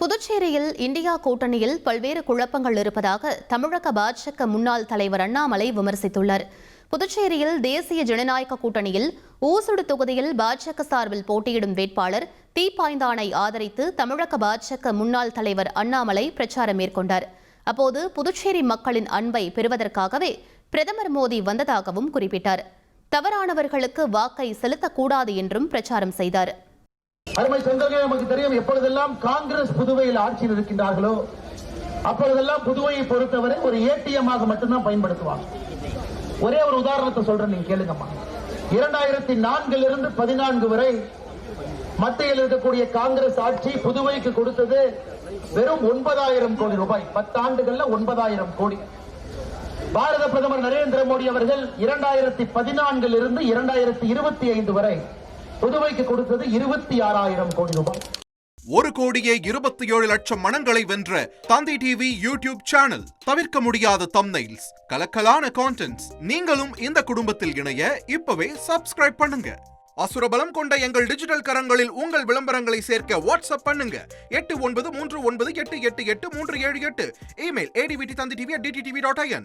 புதுச்சேரியில் இந்தியா கூட்டணியில் பல்வேறு குழப்பங்கள் இருப்பதாக தமிழக பாஜக முன்னாள் தலைவர் அண்ணாமலை விமர்சித்துள்ளார். புதுச்சேரியில் தேசிய ஜனநாயக கூட்டணியில் ஊசுடு தொகுதியில் பாஜக சார்பில் போட்டியிடும் வேட்பாளர் தீப்பாய்ந்தானை ஆதரித்து தமிழக பாஜக முன்னாள் தலைவர் அண்ணாமலை பிரச்சாரம் மேற்கொண்டார். அப்போது புதுச்சேரி மக்களின் அன்பை பெறுவதற்காகவே பிரதமர் மோடி வந்ததாகவும் குறிப்பிட்டார். தவறானவர்களுக்கு வாக்கை செலுத்தக்கூடாது என்றும் பிரச்சாரம் செய்தார். அருமை சொந்தங்களே, நமக்கு தெரியும், எப்பொழுதெல்லாம் காங்கிரஸ் புதுவையில் ஆட்சியில் இருக்கின்றார்களோ அப்பொழுதெல்லாம் புதுவையை பொறுத்தவரை ஒரு ஏடிஎம் ஆக மட்டும்தான் பயன்படுத்துவாங்க. ஒரே ஒரு உதாரணத்தை சொல்றேன், நீங்க கேளுங்கம்மா. 2004 இருந்து 14 வரை மத்தியில் இருக்கக்கூடிய காங்கிரஸ் ஆட்சி புதுவைக்கு கொடுத்தது வெறும் 9,000 கோடி ரூபாய். 10 ஆண்டுகள்ல 9,000 கோடி. பாரத பிரதமர் நரேந்திர மோடி அவர்கள் 2014 இருந்து 2025 வரை புதுவைக்கு கொடுத்தது 26,000 கோடி ரூபாய். 1,27,00,000 மனங்களை வென்ற தந்தி டிவி யூடியூப் சேனல். தவிர்க்க முடியாத தம்ப்நெயில்ஸ், கலக்கலான கான்டென்ட்ஸ். நீங்களும் இந்த குடும்பத்தில் இணைய இப்பவே சப்ஸ்கிரைப் பண்ணுங்க. அசுரபலம் கொண்ட எங்கள் டிஜிட்டல் கரங்களில் உங்கள் விளம்பரங்களை சேர்க்க வாட்ஸ்அப் பண்ணுங்க. 8939888838. Email advtthanditv@dttv.in.